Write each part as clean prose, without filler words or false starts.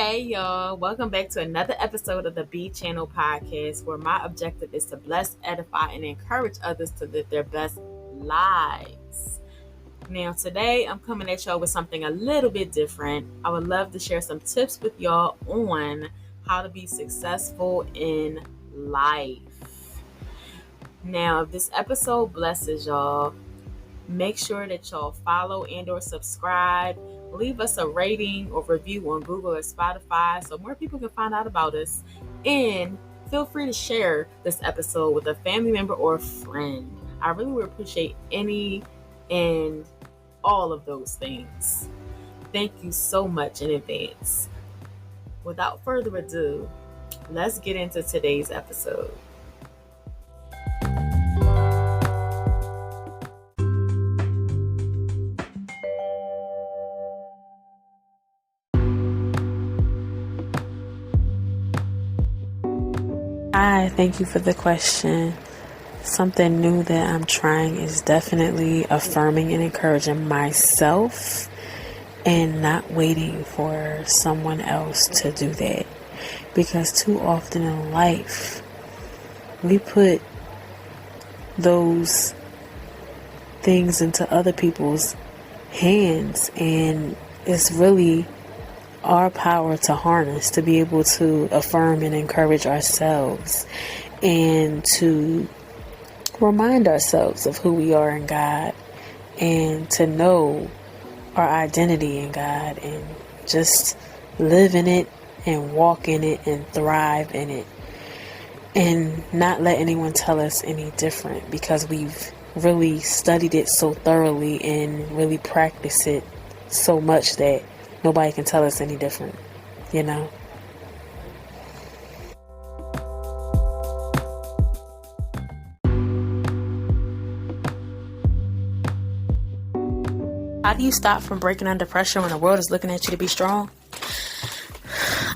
Hey y'all, welcome back to another episode of the B Channel podcast, where my objective is to bless, edify, and encourage others to live their best lives. Now today I'm coming at y'all with something a little bit different. I would love to share some tips with y'all on how to be successful in life. Now, if this episode blesses y'all, make sure that y'all follow and or subscribe. Leave us a rating or review on Google or Spotify so more people can find out about us. And feel free to share this episode with a family member or a friend. I really would appreciate any and all of those things. Thank you so much in advance. Without further ado, let's get into today's episode. Hi, thank you for the question. Something new that I'm trying is definitely affirming and encouraging myself and not waiting for someone else to do that. Because too often in life, we put those things into other people's hands, and it's really our power to harness, to be able to affirm and encourage ourselves and to remind ourselves of who we are in God and to know our identity in God and just live in it and walk in it and thrive in it and not let anyone tell us any different, because we've really studied it so thoroughly and really practiced it so much that nobody can tell us any different, you know? How do you stop from breaking under pressure when the world is looking at you to be strong?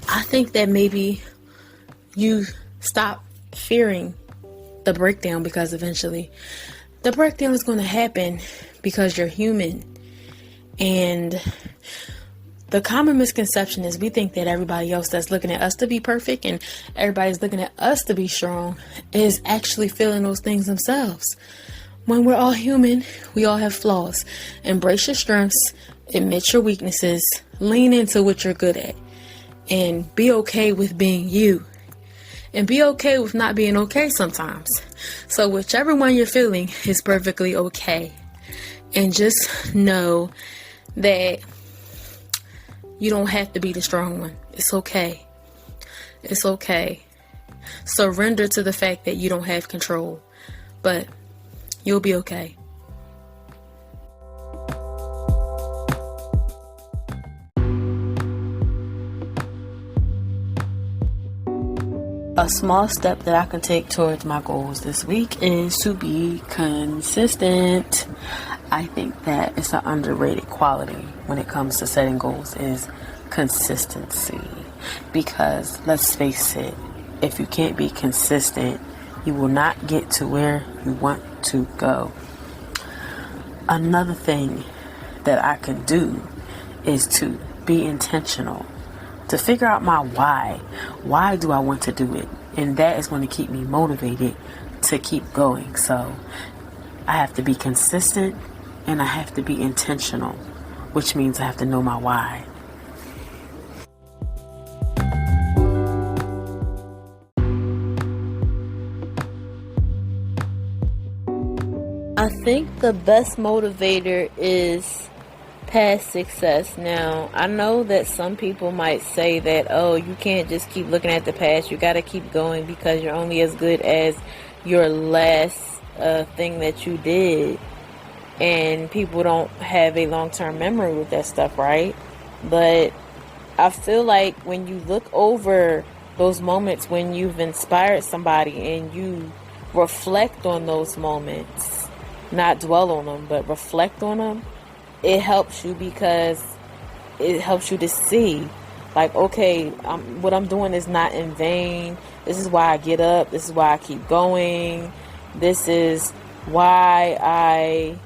I think that maybe you stop fearing the breakdown, because eventually the breakdown is going to happen because you're human. And the common misconception is we think that everybody else that's looking at us to be perfect and everybody's looking at us to be strong is actually feeling those things themselves. When we're all human, we all have flaws. Embrace your strengths, admit your weaknesses, lean into what you're good at, and be okay with being you. And be okay with not being okay sometimes. So whichever one you're feeling is perfectly okay. And just know that you don't have to be the strong one. It's okay. It's okay. Surrender to the fact that you don't have control, but you'll be okay. A small step that I can take towards my goals this week is to be consistent. I think that it's an underrated quality when it comes to setting goals is consistency. Because let's face it, if you can't be consistent, you will not get to where you want to go. Another thing that I can do is to be intentional, to figure out my why. Why do I want to do it? And that is going to keep me motivated to keep going. So I have to be consistent and I have to be intentional, which means I have to know my why. I think the best motivator is past success. Now, I know that some people might say that, oh, you can't just keep looking at the past. You got to keep going because you're only as good as your last thing that you did. And people don't have a long-term memory with that stuff, right? But I feel like when you look over those moments when you've inspired somebody and you reflect on those moments, not dwell on them, but reflect on them, it helps you, because it helps you to see, like, okay, what I'm doing is not in vain. This is why I get up. This is why I keep going. This is why I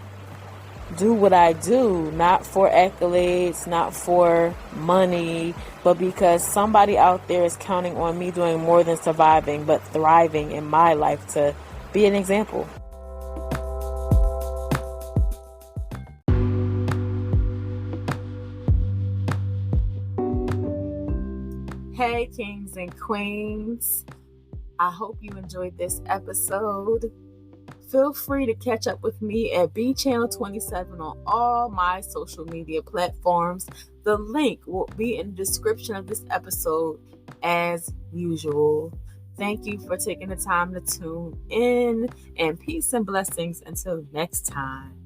do what I do, not for accolades, not for money, but because somebody out there is counting on me doing more than surviving, but thriving in my life to be an example. Hey, kings and queens. I hope you enjoyed this episode. Feel free to catch up with me at B Channel 27 on all my social media platforms. The link will be in the description of this episode as usual. Thank you for taking the time to tune in, and peace and blessings until next time.